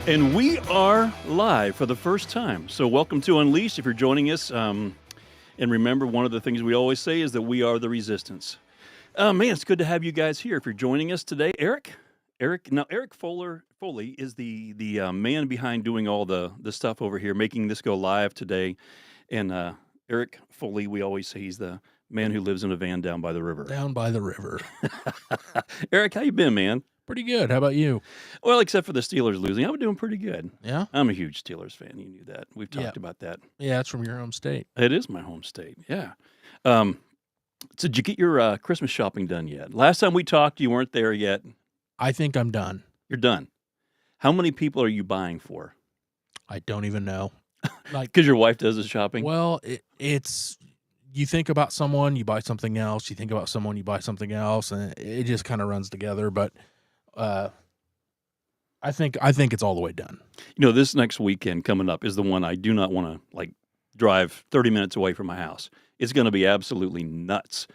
And we are live for the first time. So welcome to Unleashed if you're joining us. And remember, one of the things we always say is that we are the resistance. Man, it's good to have you guys here. If you're joining us today, Eric Foley is the man behind doing all the stuff over here, making this go live today. And Eric Foley, we always say he's the man who lives in a van down by the river. Down by the river. Eric, how you been, man? Pretty good. How about you? Well, except for the Steelers losing, I'm doing pretty good. Yeah? I'm a huge Steelers fan. You knew that. We've talked about that. Yeah, it's from your home state. It is my home state. Yeah. So did you get your Christmas shopping done yet? Last time we talked, you weren't there yet. I think I'm done. You're done. How many people are you buying for? I don't even know. Because your wife does the shopping? Well, it's you think about someone, you buy something else. You think about someone, you buy something else, and it just kind of runs together. But I think it's all the way done. You know, this next weekend coming up is the one I do not want to drive 30 minutes away from my house. It's going to be absolutely nuts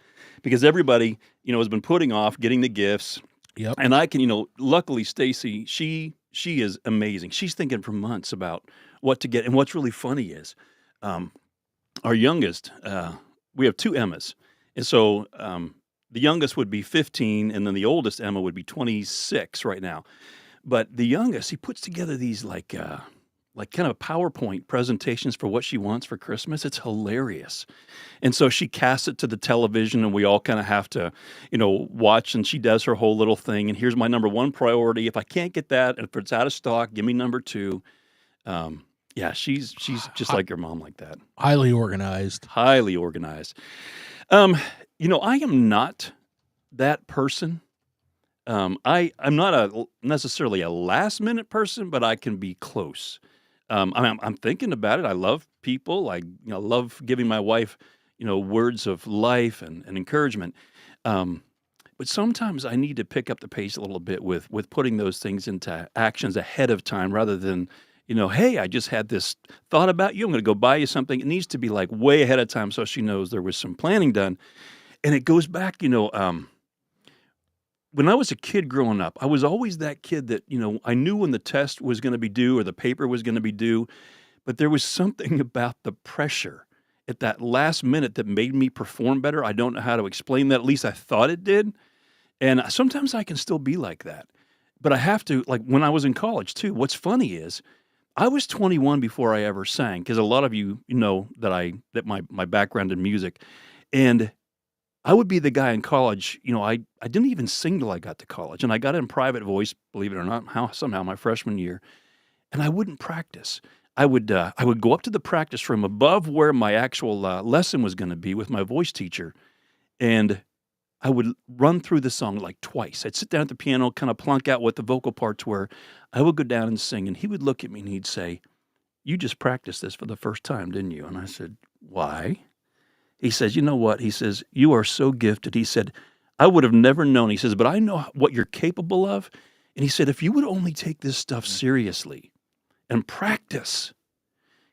because everybody, has been putting off getting the gifts. Yep. And I can, luckily Stacy, she is amazing. She's thinking for months about what to get. And what's really funny is our youngest, we have two Emmas. And so the youngest would be 15, and then the oldest, Emma, would be 26 right now. But the youngest, he puts together these kind of PowerPoint presentations for what she wants for Christmas. It's hilarious. And so she casts it to the television, and we all kind of have to, watch, and she does her whole little thing. And here's my number one priority. If I can't get that, and if it's out of stock, give me number two. Yeah, she's just like your mom like that. Highly organized. Highly organized. I am not that person. I'm not necessarily a last minute person, but I can be close. I'm thinking about it. I love people. I love giving my wife, words of life and encouragement. But sometimes I need to pick up the pace a little bit with putting those things into actions ahead of time rather than, hey, I just had this thought about you. I'm going to go buy you something. It needs to be way ahead of time so she knows there was some planning done. And it goes back, when I was a kid growing up, I was always that kid that, I knew when the test was going to be due or the paper was going to be due, but there was something about the pressure at that last minute that made me perform better. I don't know how to explain that. At least I thought it did. And sometimes I can still be like that. But I have to, when I was in college too, what's funny is I was 21 before I ever sang, because a lot of you know that my background in music. And I would be the guy in college, I didn't even sing till I got to college. And I got in private voice, believe it or not, somehow my freshman year. And I wouldn't practice. I would go up to the practice room above where my actual lesson was going to be with my voice teacher. And I would run through the song twice. I'd sit down at the piano, kind of plunk out what the vocal parts were. I would go down and sing. And he would look at me and he'd say, "You just practiced this for the first time, didn't you?" And I said, "Why?" He says, "You know what?" He says, "You are so gifted." He said, "I would have never known." He says, "But I know what you're capable of." And he said, "If you would only take this stuff seriously and practice,"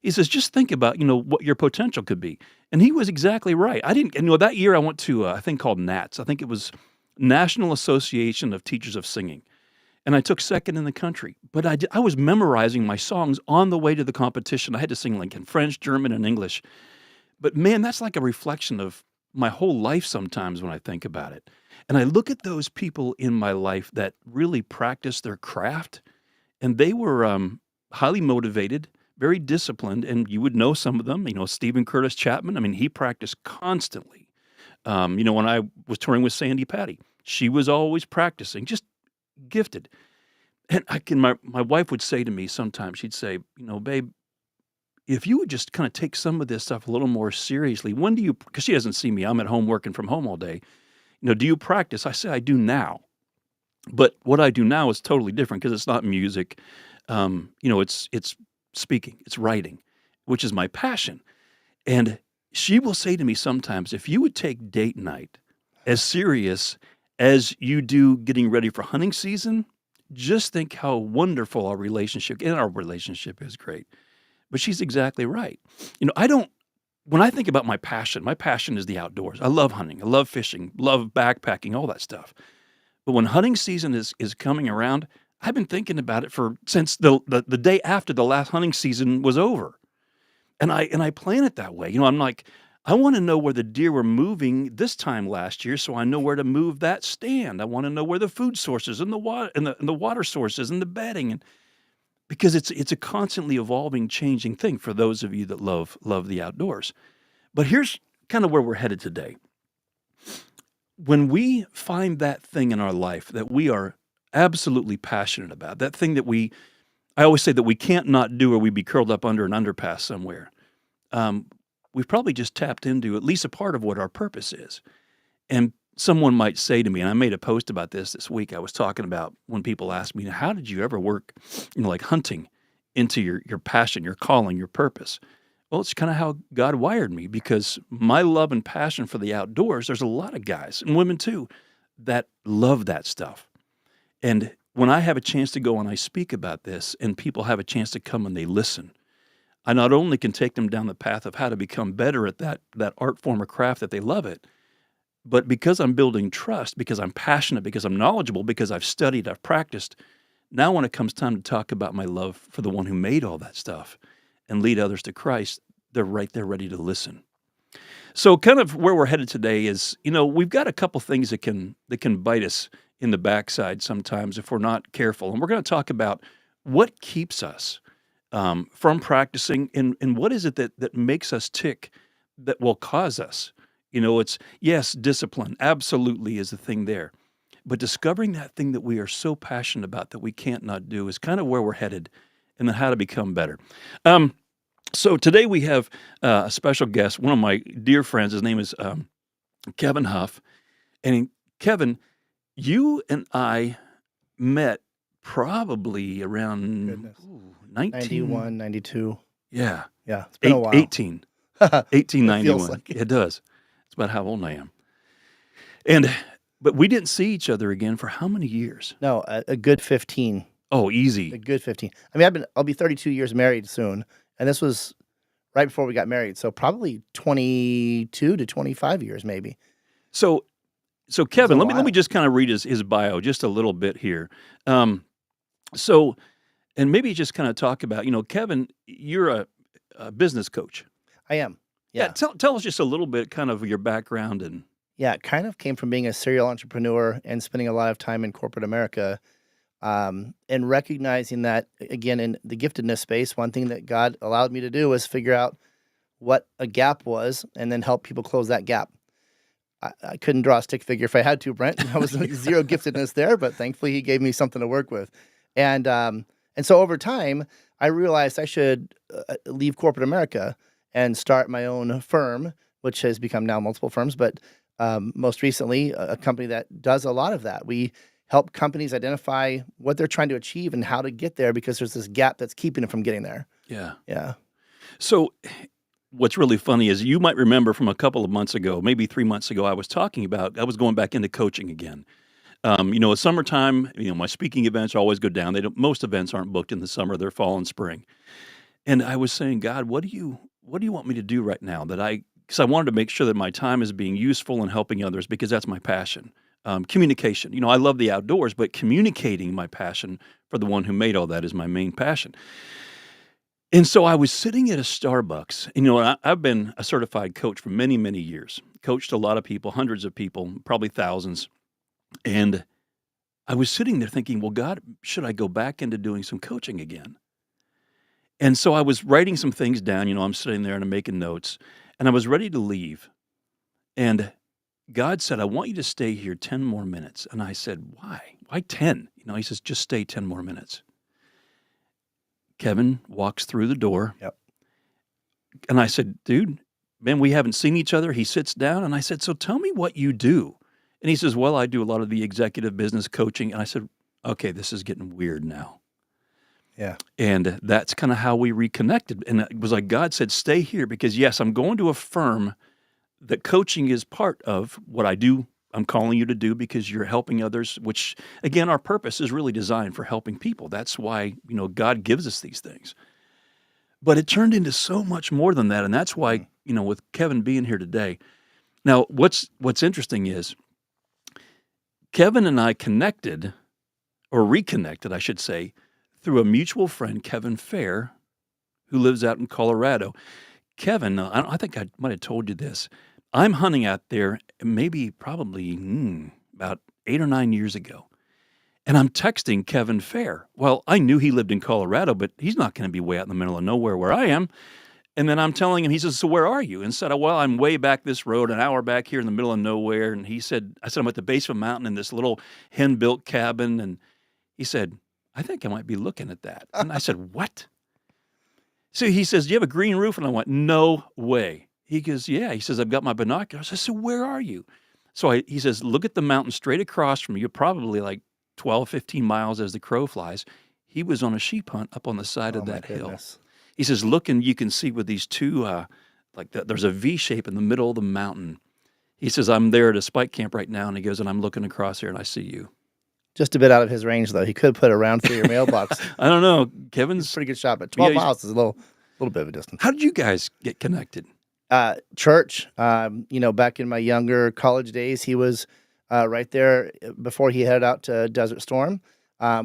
he says, "just think about, what your potential could be." And he was exactly right. That year I went to a thing called NATS. I think it was National Association of Teachers of Singing. And I took second in the country. But I was memorizing my songs on the way to the competition. I had to sing in French, German, and English. But man, that's like a reflection of my whole life sometimes when I think about it. And I look at those people in my life that really practice their craft, and they were highly motivated, very disciplined, and you would know some of them. Stephen Curtis Chapman, he practiced constantly. When I was touring with Sandy Patty, she was always practicing, just gifted. And my wife would say to me sometimes, she'd say, "Babe, if you would just kind of take some of this stuff a little more seriously, when do you," because she doesn't see me, I'm at home working from home all day, "do you practice?" I say, "I do now." But what I do now is totally different because it's not music. It's speaking, it's writing, which is my passion. And she will say to me sometimes, "If you would take date night as serious as you do getting ready for hunting season, just think how wonderful our relationship is great." But she's exactly right. When I think about my passion is the outdoors. I love hunting. I love fishing, love backpacking, all that stuff. But when hunting season is coming around, I've been thinking about it since the day after the last hunting season was over. And I plan it that way. I'm like, I wanna know where the deer were moving this time last year so I know where to move that stand. I wanna know where the food sources and the water and the water sources and the bedding, and because it's a constantly evolving, changing thing for those of you that love the outdoors. But here's kind of where we're headed today. When we find that thing in our life that we are absolutely passionate about, that thing that I always say that we can't not do or we'd be curled up under an underpass somewhere. Um, we've probably just tapped into at least a part of what our purpose is. And someone might say to me, and I made a post about this week. I was talking about when people ask me, how did you ever work, like hunting into your passion, your calling, your purpose? Well, it's kind of how God wired me, because my love and passion for the outdoors, there's a lot of guys and women too that love that stuff. And when I have a chance to go and I speak about this and people have a chance to come and they listen, I not only can take them down the path of how to become better at that art form or craft that they love it, but because I'm building trust, because I'm passionate, because I'm knowledgeable, because I've studied, I've practiced, now when it comes time to talk about my love for the one who made all that stuff and lead others to Christ, they're right there ready to listen. So kind of where we're headed today is, we've got a couple things that can bite us in the backside sometimes if we're not careful. And we're going to talk about what keeps us from practicing, and what is it that makes us tick, that will cause us. It's, yes, discipline absolutely is the thing there. But discovering that thing that we are so passionate about that we can't not do is kind of where we're headed, and then how to become better. So today we have a special guest, one of my dear friends. His name is Kevin Huff. And Kevin, you and I met probably around Goodness. 19, 91, 92. yeah, Yeah, it's been a while. 18, It 1891. feels like it. It does. It's about how old I am. But we didn't see each other again for how many years? No, a good 15. Oh, A easy. good 15. I mean, I'll be 32 years married soon, and this was right before we got married, so probably 22 to 25 years maybe. So Kevin, a let me while. just kind of read his bio just a little bit here. So, and maybe just kind of talk about, Kevin, you're a business coach. I am. Yeah, Yeah. tell us just a little bit kind of your background and. Yeah, it kind of came from being a serial entrepreneur and spending a lot of time in corporate America, and recognizing that, again, in the giftedness space, one thing that God allowed me to do was figure out what a gap was and then help people close that gap. I couldn't draw a stick figure if I had to, Brent. I was zero giftedness there, but thankfully he gave me something to work with. And so over time, I realized I should leave corporate America and start my own firm, which has become now multiple firms, but most recently a company that does a lot of that. We help companies identify what they're trying to achieve and how to get there, because there's this gap that's keeping them from getting there. Yeah. Yeah. So what's really funny is you might remember from a couple of months ago, maybe 3 months ago, I was going back into coaching again. It's summertime, my speaking events always go down. Most events aren't booked in the summer, they're fall and spring. And I was saying, God, what do you want me to do right now because I wanted to make sure that my time is being useful and helping others, because that's my passion. Communication. I love the outdoors, but communicating my passion for the one who made all that is my main passion. And so I was sitting at a Starbucks. I've been a certified coach for many, many years. Coached a lot of people, hundreds of people, probably thousands. And I was sitting there thinking, well, God, should I go back into doing some coaching again? And so I was writing some things down. I'm sitting there and I'm making notes. And I was ready to leave. And God said, I want you to stay here 10 more minutes. And I said, why? Why 10? He says, just stay 10 more minutes. Kevin walks through the door. Yep. And I said, dude, man, we haven't seen each other. He sits down and I said, so tell me what you do. And he says, well, I do a lot of the executive business coaching. And I said, okay, this is getting weird now. Yeah. And that's kind of how we reconnected. And it was like God said, stay here, because yes, I'm going to affirm that coaching is part of what I do. I'm calling you to do because you're helping others, which again, our purpose is really designed for helping people. That's why, God gives us these things. But it turned into so much more than that. And that's why, with Kevin being here today. Now, what's interesting is Kevin and I connected or reconnected, I should say, through a mutual friend, Kevin Fair, who lives out in Colorado. Kevin, I think I might have told you this. I'm hunting out there probably about 8 or 9 years ago. And I'm texting Kevin Fair. Well, I knew he lived in Colorado, but he's not going to be way out in the middle of nowhere where I am. And then I'm telling him, he says, so where are you? And said, well, I'm way back this road, an hour back here in the middle of nowhere. And I said, I'm at the base of a mountain in this little hen-built cabin. And he said, I think I might be looking at that. And I said, what? So he says, do you have a green roof? And I went, no way. He goes, yeah. He says, I've got my binoculars. I said, so where are you? So he says, look at the mountain straight across from you, probably like 12, 15 miles as the crow flies. He was on a sheep hunt up on the side of that hill. He says, look, and you can see with these two, there's a V shape in the middle of the mountain. He says, I'm there at a spike camp right now. And he goes, and I'm looking across here and I see you. Just a bit out of his range, though. He could put a round through your mailbox. I don't know. Kevin's a pretty good shot, but 12 miles is a little bit of a distance. How did you guys get connected? Church. Back in my younger college days, he was right there before he headed out to Desert Storm.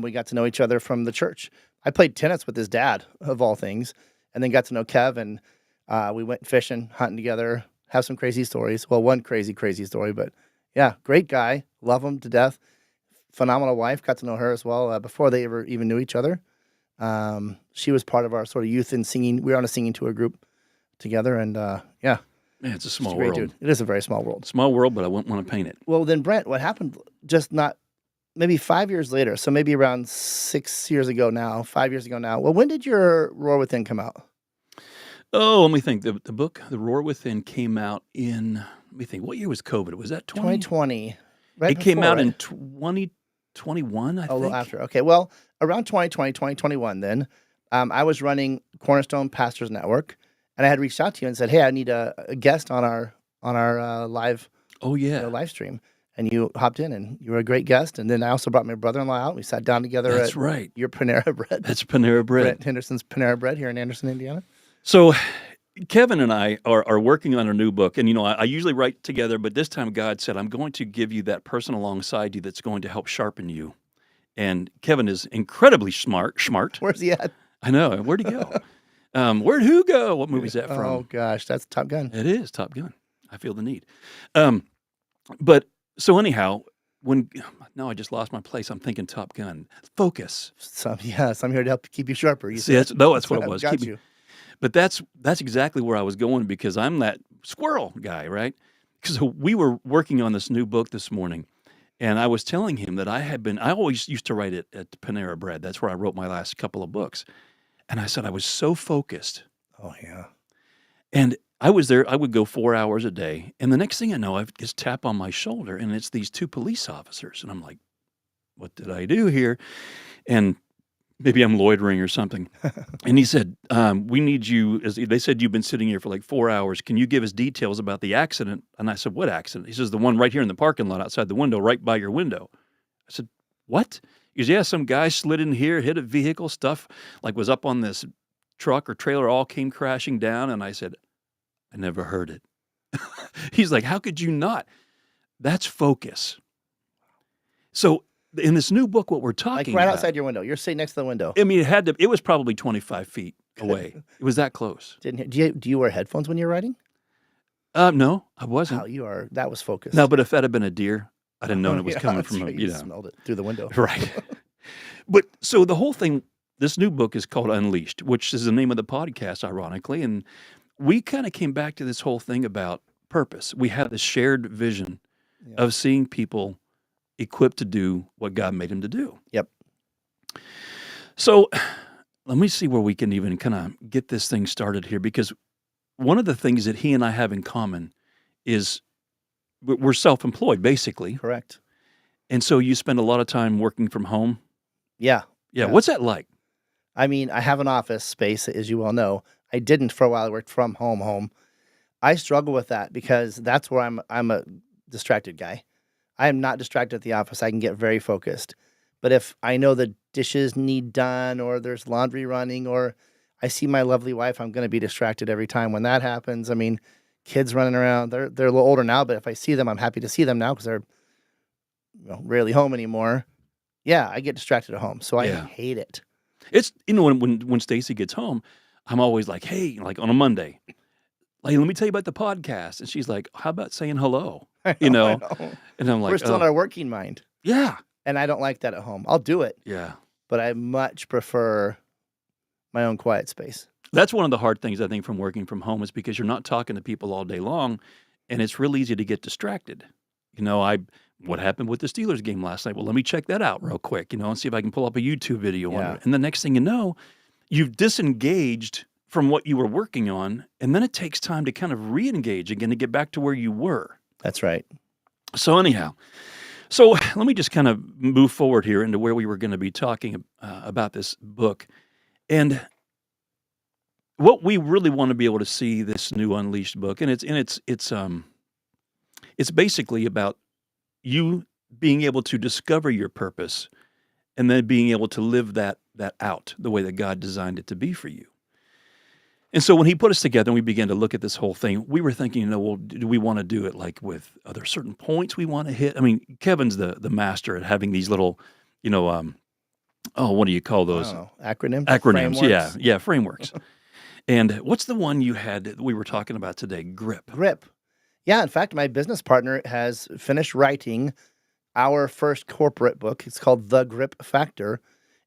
We got to know each other from the church. I played tennis with his dad, of all things, and then got to know Kev, and we went fishing, hunting together, have some crazy stories. Well, one crazy story, but yeah, great guy. Love him to death. Phenomenal wife. Got to know her as well before they ever even knew each other. She was part of our sort of youth and singing. We were on a singing tour group together, and yeah. Man, it's a small world. Dude. It is a very small world. Small world, but I wouldn't want to paint it. Well, then, Brent, what happened maybe 5 years later, so maybe around 5 years ago now. Well, when did your Roar Within come out? Oh, let me think. The book, The Roar Within, came out in, what year was COVID? Was that 2020? Right. It came out in 2021, I think. A little after. Okay. Well, around 2021 then, I was running Cornerstone Pastors Network, and I had reached out to you and said, hey, I need a guest on our live live stream. And you hopped in, and you were a great guest. And then I also brought my brother-in-law out. We sat down together That's right. Your Panera Bread. That's Panera Bread. Brent Henderson's Panera Bread here in Anderson, Indiana. So Kevin and I are working on a new book. And, I usually write together, but this time God said, I'm going to give you that person alongside you that's going to help sharpen you. And Kevin is incredibly smart. Where's he at? I know. Where'd he go? Where'd who go? What movie is that from? Oh, gosh. That's Top Gun. It is Top Gun. I feel the need. So anyhow, now I just lost my place. I'm thinking Top Gun. Focus. I'm here to help keep you sharper. That's what it was. Got you. But that's exactly where I was going, because I'm that squirrel guy, right? Because we were working on this new book this morning, and I was telling him that I always used to write it at Panera Bread. That's where I wrote my last couple of books. And I said I was so focused. Oh, yeah. And I was there, I would go 4 hours a day. And the next thing I know, I just tap on my shoulder, and it's these two police officers. And I'm like, what did I do here? And maybe I'm loitering or something. And he said, we need you. They said, you've been sitting here for like 4 hours. Can you give us details about the accident? And I said, what accident? He says, the one right here in the parking lot outside the window, right by your window. I said, what? He goes, yeah, some guy slid in here, hit a vehicle, stuff like was up on this truck or trailer, all came crashing down. And I said, I never heard it. He's like, how could you not? That's focus. So in this new book, what we're talking right about, outside your window. You're sitting next to the window. I mean, it was probably 25 feet away. It was that close. Do you wear headphones when you're writing? No, I wasn't. Wow, that was focused. No, but if that had been a deer, I'd have known it was coming from you smelled it through the window. Right. But so the whole thing, this new book is called Unleashed, which is the name of the podcast, ironically. And we kind of came back to this whole thing about purpose. We have this shared vision of seeing people equipped to do what God made them to do. Yep. So let me see where we can even kind of get this thing started here, because one of the things that he and I have in common is we're self-employed, basically. Correct. And so you spend a lot of time working from home? Yeah. What's that like? I mean, I have an office space, as you well know. I didn't for a while. I worked from home. I struggle with that because that's where I'm a distracted guy. I am not distracted at the office. I can get very focused. But if I know the dishes need done, or there's laundry running, or I see my lovely wife, I'm going to be distracted every time when that happens. I mean, kids running around, they're a little older now, but if I see them, I'm happy to see them now because they're rarely home anymore. Yeah, I get distracted at home, so I Yeah. hate it. It's, when Stacy gets home, I'm always like, "Hey," like on a Monday, "Like, let me tell you about the podcast." And she's like, "How about saying hello?" I You know, I know? know. And I'm We're like, still in "Oh, our working mind, yeah, and I don't like that at home. I'll do it, yeah." but I much prefer my own quiet space. That's one of the hard things I think from working from home is because you're not talking to people all day long, and it's real easy to get distracted. What happened with the Steelers game last night? Well, let me check that out real quick, and see if I can pull up a YouTube video on Yeah. it. And the next thing you know, you've disengaged from what you were working on, and then it takes time to kind of re-engage again to get back to where you were. That's right. So anyhow, so let me just kind of move forward here into where we were going to be talking about this book. And what we really want to be able to see this new Unleashed book, and it's basically about you being able to discover your purpose and then being able to live that out the way that God designed it to be for you. And so when he put us together and we began to look at this whole thing, we were thinking, well, do we want to do it like with are there certain points we want to hit? I mean, Kevin's the master at having these little, what do you call I those? don't know. Acronyms? Acronyms, Frameworks? yeah, frameworks. And what's the one you had that we were talking about today? Grip. Grip. Yeah, in fact, my business partner has finished writing our first corporate book. It's called The Grip Factor,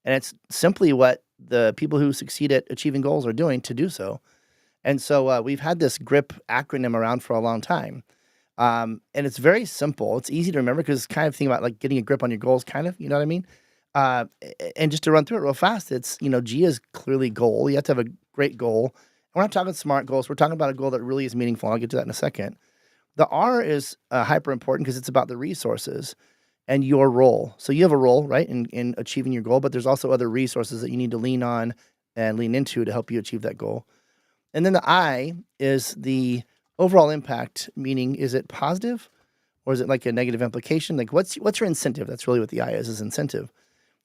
and it's simply what the people who succeed at achieving goals are doing to do so. And so we've had this GRIP acronym around for a long time. And it's very simple. It's easy to remember because it's kind of thinking about like getting a grip on your goals, kind of, you know what I mean? And just to run through it real fast, it's, G is clearly goal. You have to have a great goal. And we're not talking smart goals. We're talking about a goal that really is meaningful. I'll get to that in a second. The R is hyper important because it's about the resources and your role. So you have a role, right, in achieving your goal, but there's also other resources that you need to lean on and lean into to help you achieve that goal. And then the I is the overall impact, meaning is it positive or is it like a negative implication? Like what's your incentive? That's really what the I is incentive.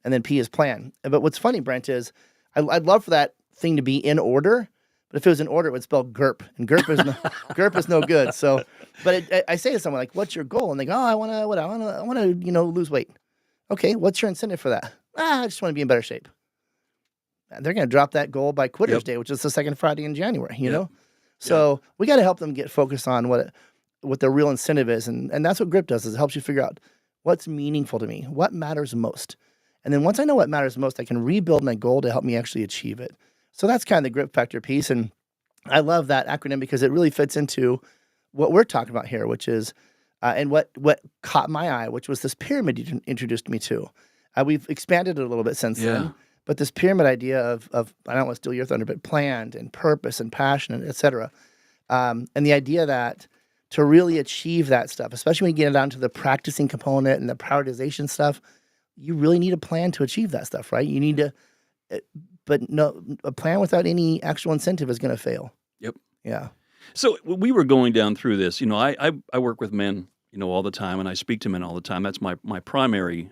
And then P is plan. But what's funny, Brent, is I'd love for that thing to be in order, but if it was in order, it would spell GURP, and GURP is GURP is no good. So, but I say to someone like, "What's your goal?" And they go, "Oh, I want to lose weight." Okay, what's your incentive for that? I just want to be in better shape. They're going to drop that goal by Quitter's Day, which is the second Friday in January. You know, so we got to help them get focused on what their real incentive is, and that's what GRIP does. Is it helps you figure out what's meaningful to me, what matters most, and then once I know what matters most, I can rebuild my goal to help me actually achieve it. So that's kind of the GRIP factor piece, and I love that acronym because it really fits into what we're talking about here, which is and what caught my eye, which was this pyramid you introduced me to. We've expanded it a little bit since then. But this pyramid idea of I don't want to steal your thunder, but planned and purpose and passion, et cetera. And the idea that to really achieve that stuff, especially when you get down to the practicing component and the prioritization stuff, you really need a plan to achieve that stuff, right? You need to, but no, a plan without any actual incentive is going to fail. Yep. Yeah. So we were going down through this. I work with men, all the time, and I speak to men all the time. That's my primary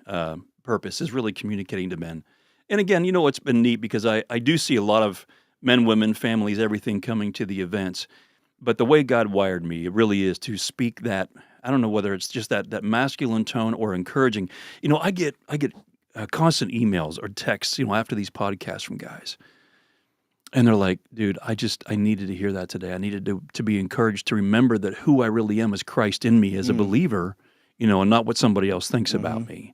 purpose is really communicating to men. And again, it's been neat because I do see a lot of men, women, families, everything coming to the events. But the way God wired me, it really is to speak that. I don't know whether it's just that masculine tone or encouraging. I get constant emails or texts, after these podcasts from guys. And they're like, dude, I needed to hear that today. I needed to be encouraged to remember that who I really am is Christ in me as a believer, and not what somebody else thinks about me.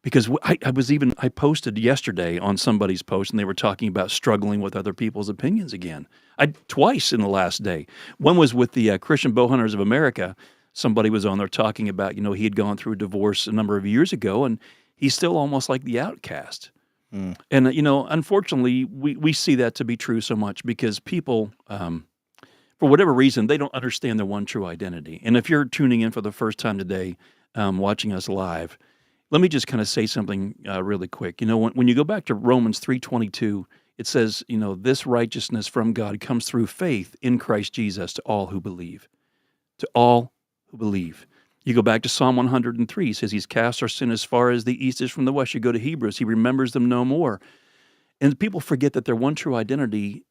Because I posted yesterday on somebody's post, and they were talking about struggling with other people's opinions again. Twice in the last day. One was with the Christian Bowhunters of America. Somebody was on there talking about, he had gone through a divorce a number of years ago, and he's still almost like the outcast. And, unfortunately, we see that to be true so much because people, for whatever reason, they don't understand their one true identity. And if you're tuning in for the first time today, watching us live, let me just kind of say something really quick. When you go back to Romans 3:22, it says, this righteousness from God comes through faith in Christ Jesus to all who believe. To all who believe. You go back to Psalm 103, it says he's cast our sin as far as the east is from the west. You go to Hebrews, he remembers them no more. And people forget that their one true identity,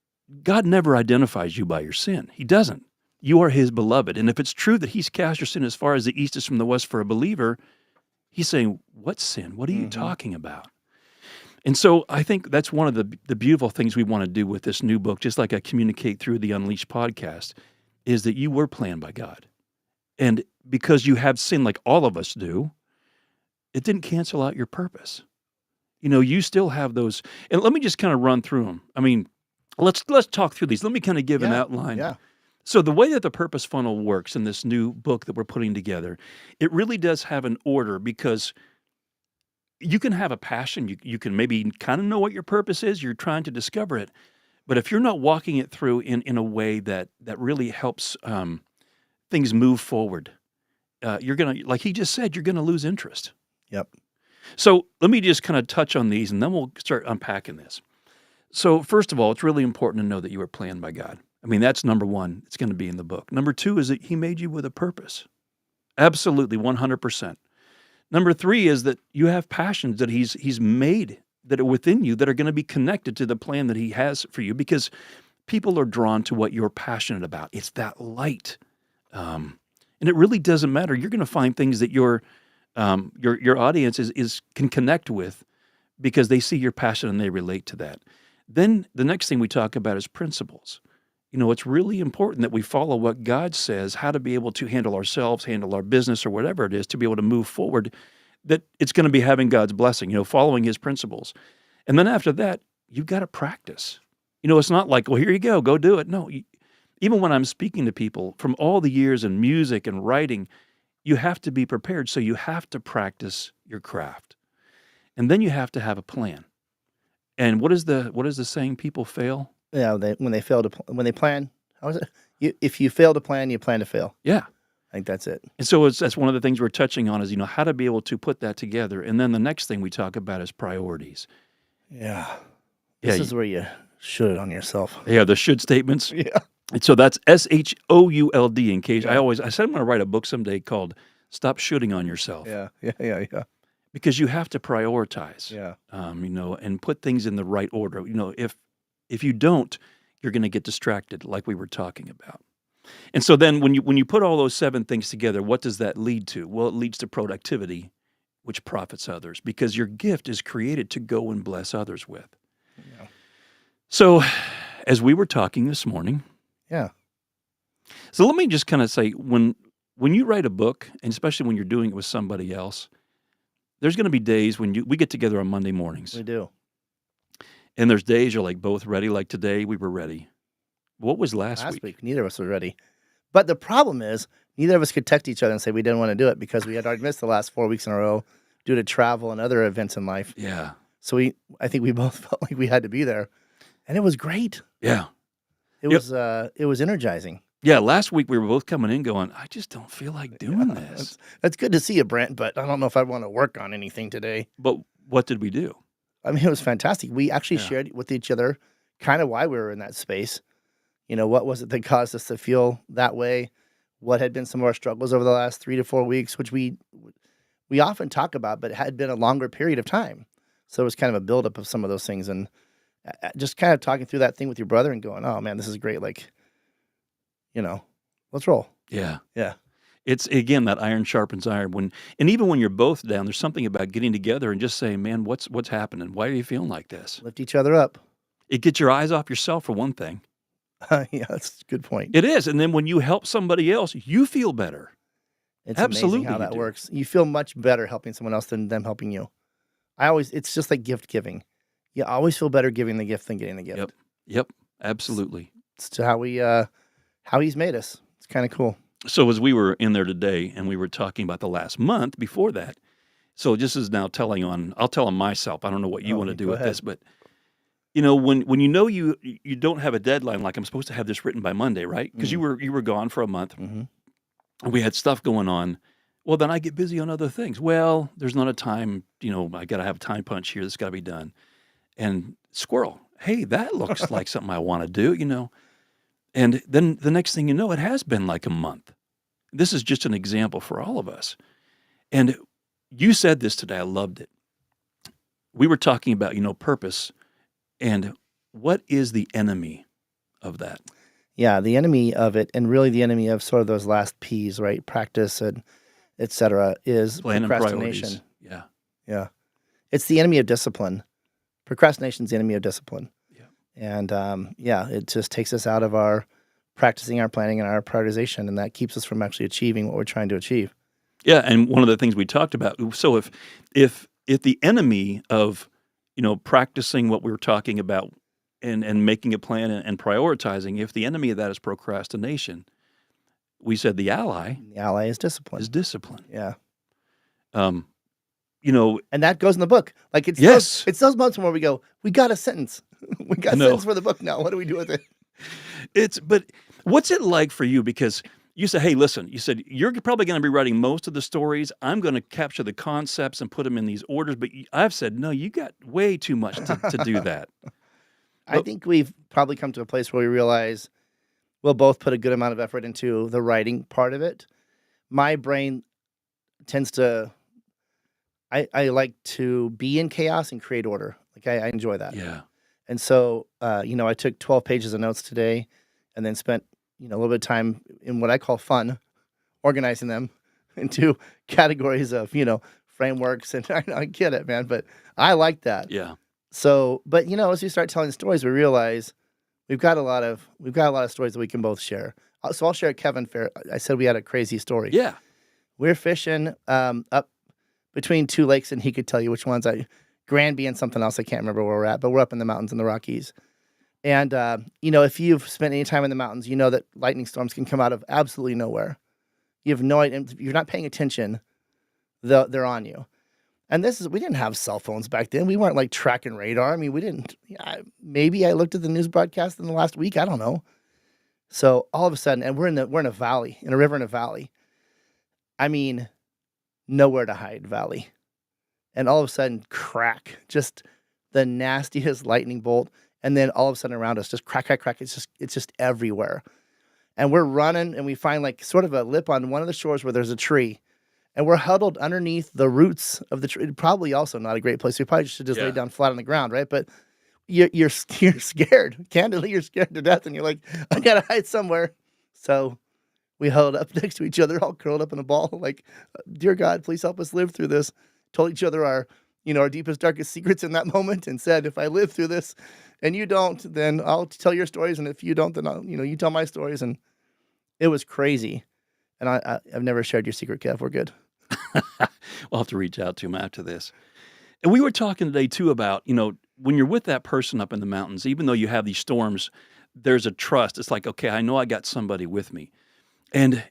God never identifies you by your sin. He doesn't. You are his beloved. And if it's true that he's cast your sin as far as the east is from the west for a believer, He's saying, what sin? What are you Mhm. talking about? And so I think that's one of the beautiful things we want to do with this new book, just like I communicate through the Unleashed podcast, is that you were planned by God. And because you have sin like all of us do, it didn't cancel out your purpose. You still have those. And let me just kind of run through them. I mean, let's talk through these. Let me kind of give an Yeah. outline. Yeah. So the way that the purpose funnel works in this new book that we're putting together, it really does have an order because you can have a passion. You can maybe kind of know what your purpose is. You're trying to discover it. But if you're not walking it through in a way that really helps things move forward, you're going to, like he just said, you're going to lose interest. Yep. So let me just kind of touch on these and then we'll start unpacking this. So first of all, it's really important to know that you were planned by God. I mean, that's number one. It's going to be in the book. Number two is that he made you with a purpose. Absolutely, 100%. Number three is that you have passions that he's made that are within you that are going to be connected to the plan that he has for you because people are drawn to what you're passionate about. It's that light. And it really doesn't matter. You're going to find things that your audience can connect with because they see your passion and they relate to that. Then the next thing we talk about is principles. It's really important that we follow what God says, how to be able to handle ourselves, handle our business, or whatever it is, to be able to move forward, that it's going to be having God's blessing, following his principles. And then after that, you've got to practice. It's not like, well, here you go do it. No, even when I'm speaking to people from all the years in music and writing, you have to be prepared. So you have to practice your craft. And then you have to have a plan. And what is the saying? People fail? Yeah. When they plan, how is it? If you fail to plan, you plan to fail. Yeah. I think that's it. And so that's one of the things we're touching on is, how to be able to put that together. And then the next thing we talk about is priorities. Yeah. Yeah, This is where you should on yourself. Yeah, the should statements. Yeah. And so that's SHOULD in case Yeah. I said I'm going to write a book someday called Stop Shooting on Yourself. Yeah. Yeah. Because you have to prioritize. Yeah. And put things in the right order. If you don't, you're going to get distracted like we were talking about. And so then when you put all those 7 things together, what does that lead to? Well, it leads to productivity, which profits others because your gift is created to go and bless others with. Yeah. So as we were talking this morning. Yeah. So let me just kind of say, when you write a book, and especially when you're doing it with somebody else, there's going to be days when we get together on Monday mornings. We do. And there's days you're like both ready, like today we were ready. What was last week? Neither of us were ready. But the problem is, neither of us could text each other and say we didn't want to do it because we had already missed the last 4 weeks in a row due to travel and other events in life. Yeah. So I think we both felt like we had to be there. And it was great. Yeah. It was energizing. Yeah, last week we were both coming in going, I just don't feel like doing this. That's good to see you, Brent, but I don't know if I want to work on anything today. But what did we do? I mean, it was fantastic. We actually shared with each other kind of why we were in that space. What was it that caused us to feel that way? What had been some of our struggles over the last 3 to 4 weeks, which we often talk about, but it had been a longer period of time. So it was kind of a buildup of some of those things. And just kind of talking through that thing with your brother and going, oh, man, this is great. Like, let's roll. Yeah. Yeah. It's, again, that iron sharpens iron. And even when you're both down, there's something about getting together and just saying, man, what's happening? Why are you feeling like this? Lift each other up. It gets your eyes off yourself, for one thing. Yeah, that's a good point. It is. And then when you help somebody else, you feel better. It's Absolutely amazing how that you do. works. You feel much better helping someone else than them helping you. It's just like gift giving. You always feel better giving the gift than getting the gift. Yep. Absolutely. It's to how he's made us. It's kind of cool. So as we were in there today and we were talking about the last month before that, so this is now I'll tell on myself. I don't know what you want to do with this, but when you don't have a deadline, like I'm supposed to have this written by Monday, right? Because you were gone for a month and we had stuff going on. Well, then I get busy on other things. Well, there's not a time, I got to have a time punch here. This got to be done. And squirrel, hey, that looks like something I want to do, And then the next thing you know, it has been like a month. This is just an example for all of us. And you said this today. I loved it. We were talking about, purpose. And what is the enemy of that? Yeah, the enemy of it, and really the enemy of sort of those last P's, right? Practice and etc., is Plan and procrastination. priorities. Yeah. Yeah. It's the enemy of discipline. Procrastination is the enemy of discipline. Yeah. And it just takes us out of our practicing our planning and our prioritization, and that keeps us from actually achieving what we're trying to achieve. Yeah, and one of the things we talked about, so if the enemy of, practicing what we were talking about and making a plan and prioritizing, if the enemy of that is procrastination, we said the ally The ally is discipline. is discipline. Yeah. Um, you know, And that goes in the book. Like Yes. it's those moments where we go, we got a sentence. We got a No. sentence for the book now. What do we do with it? but what's it like for you? Because you said, hey, listen, you said, you're probably going to be writing most of the stories. I'm going to capture the concepts and put them in these orders. But I've said, no, you got way too much to do that. I think we've probably come to a place where we realize we'll both put a good amount of effort into the writing part of it. My brain tends to, I like to be in chaos and create order. Like I enjoy that. Yeah. And so, I took 12 pages of notes today and then spent, a little bit of time in what I call fun, organizing them into categories of, frameworks. And I get it, man, but I like that. Yeah. So, but as we start telling stories, we realize we've got a lot of stories that we can both share. So I'll share Kevin Fair. I said we had a crazy story. Yeah. We're fishing up between two lakes, and he could tell you which ones. Granby and something else. I can't remember where we're at, but we're up in the mountains in the Rockies. And if you've spent any time in the mountains, you know that lightning storms can come out of absolutely nowhere. You have no idea. If you're not paying attention, they're on you. And we didn't have cell phones back then. We weren't like tracking radar. I mean, we didn't. Maybe I looked at the news broadcast in the last week. I don't know. So all of a sudden, and we're in a valley, in a river in a valley. I mean, nowhere to hide valley. And all of a sudden, crack, just the nastiest lightning bolt. And then all of a sudden around us, just crack, crack, crack. It's just everywhere. And we're running, and we find like sort of a lip on one of the shores where there's a tree. And we're huddled underneath the roots of the tree. Probably also not a great place. We probably should just lay down flat on the ground, right? But you're scared. Candidly, you're scared to death, and you're like, I gotta hide somewhere. So we huddled up next to each other, all curled up in a ball, like, dear God, please help us live through this. Told each other our deepest, darkest secrets in that moment, and said, if I live through this and you don't, then I'll tell your stories. And if you don't, then you tell my stories. And it was crazy. And I've never shared your secret, Kev. We're good. We'll have to reach out to him after this. And we were talking today, too, about, when you're with that person up in the mountains, even though you have these storms, there's a trust. It's like, okay, I know I got somebody with me. And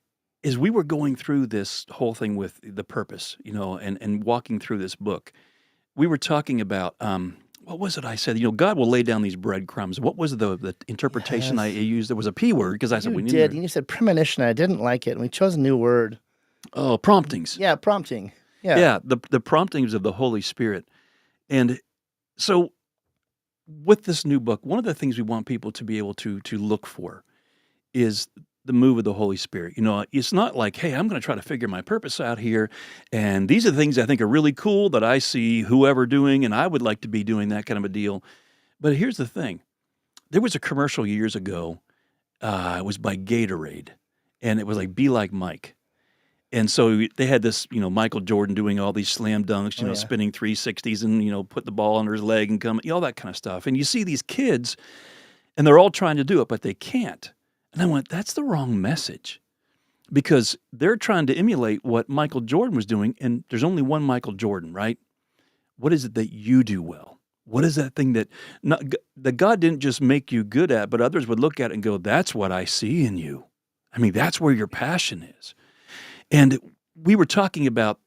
as we were going through this whole thing with the purpose, and walking through this book, we were talking about, what was it I said? God will lay down these breadcrumbs. What was the interpretation I used? There was a P word, because I said, You said premonition. I didn't like it. And we chose a new word. Oh, promptings. Yeah, prompting. Yeah. Yeah, the promptings of the Holy Spirit. And so with this new book, one of the things we want people to be able to look for is the move of the Holy Spirit. It's not like, hey, I'm going to try to figure my purpose out here, and these are the things I think are really cool that I see whoever doing, and I would like to be doing that kind of a deal. But here's the thing. There was a commercial years ago. It was by Gatorade, and it was like, be like Mike. And so they had this, Michael Jordan doing all these slam dunks, spinning 360s and, put the ball under his leg and come, all that kind of stuff. And you see these kids, and they're all trying to do it, but they can't. And I went, that's the wrong message, because they're trying to emulate what Michael Jordan was doing, and there's only one Michael Jordan, right? What is it that you do well? What is that thing that God didn't just make you good at, but others would look at it and go, that's what I see in you. I mean, that's where your passion is. And we were talking about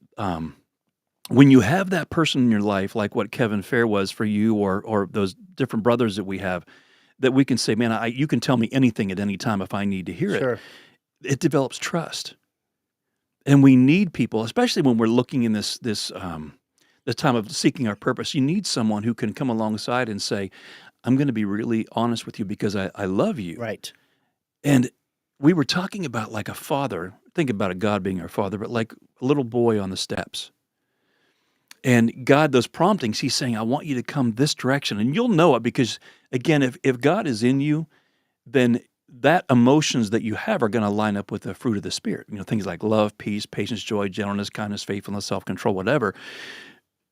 when you have that person in your life, like what Kevin Fair was for you, or those different brothers that we have, that we can say, man, you can tell me anything at any time if I need to hear Sure. it. It develops trust. And we need people, especially when we're looking in this time of seeking our purpose. You need someone who can come alongside and say, I'm going to be really honest with you because I love you. Right. And we were talking about like a father. Think about a God being our father, but like a little boy on the steps. And God, those promptings, he's saying, I want you to come this direction. And you'll know it because, again, if God is in you, then that emotions that you have are going to line up with the fruit of the Spirit. Things like love, peace, patience, joy, gentleness, kindness, faithfulness, self-control, whatever.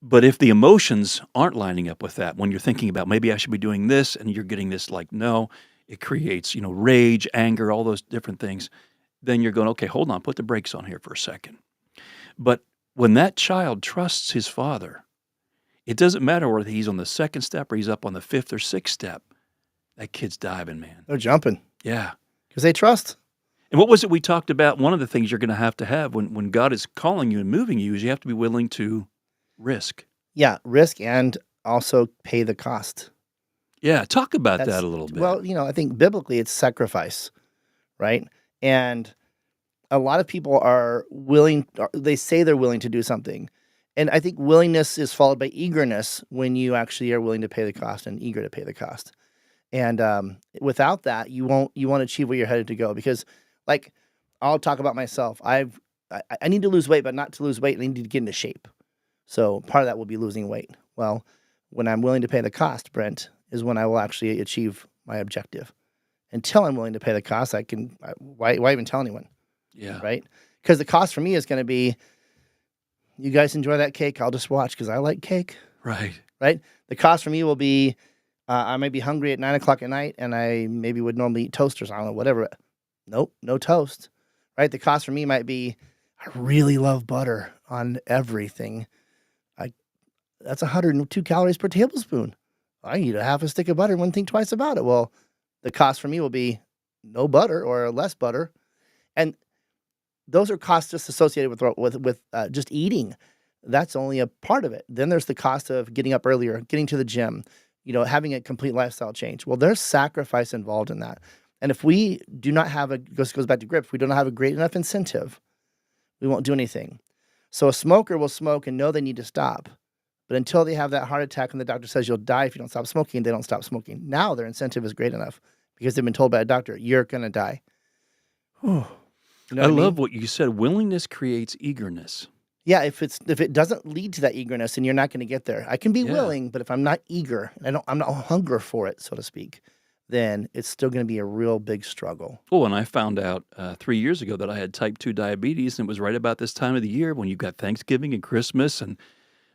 But if the emotions aren't lining up with that, when you're thinking about maybe I should be doing this and you're getting this like, no, it creates, rage, anger, all those different things. Then you're going, okay, hold on, put the brakes on here for a second. But when that child trusts his father, it doesn't matter whether he's on the second step or he's up on the fifth or sixth step. That kid's diving, man. They're jumping Yeah. because they trust. And what was it we talked about? One of the things you're going to have when God is calling you and moving you is you have to be willing to risk. Yeah, risk and also pay the cost. Yeah, talk about That's that a little bit. well, I think biblically it's sacrifice, right? And a lot of people are willing. They say they're willing to do something, and I think willingness is followed by eagerness when you actually are willing to pay the cost and eager to pay the cost. And without that, you won't achieve where you're headed to go. Because, like, I'll talk about myself. I need to lose weight, but not to lose weight. I need to get into shape. So part of that will be losing weight. Well, when I'm willing to pay the cost, Brent, is when I will actually achieve my objective. Until I'm willing to pay the cost, why even tell anyone? Yeah. Right? Because the cost for me is going to be, you guys enjoy that cake, I'll just watch because I like cake. Right. Right? The cost for me will be, I might be hungry at 9 o'clock at night and I maybe would normally eat toasters. I don't know, whatever. Nope, no toast. Right? The cost for me might be, I really love butter on everything. That's 102 calories per tablespoon. I eat a half a stick of butter and wouldn't think twice about it. Well, the cost for me will be no butter or less butter. And those are costs just associated with just eating. That's only a part of it. Then there's the cost of getting up earlier, getting to the gym, having a complete lifestyle change. Well, there's sacrifice involved in that. And if we do not have goes back to grip, if we don't have a great enough incentive, we won't do anything. So a smoker will smoke and know they need to stop. But until they have that heart attack and the doctor says you'll die if you don't stop smoking, they don't stop smoking. Now their incentive is great enough because they've been told by a doctor, you're going to die. I love what you said. Willingness creates eagerness. Yeah, if it doesn't lead to that eagerness, then you're not going to get there. I can be willing, but if I'm not eager, I'm not hunger for it, so to speak, then it's still going to be a real big struggle. Oh, and I found out 3 years ago that I had type 2 diabetes, and it was right about this time of the year when you've got Thanksgiving and Christmas. And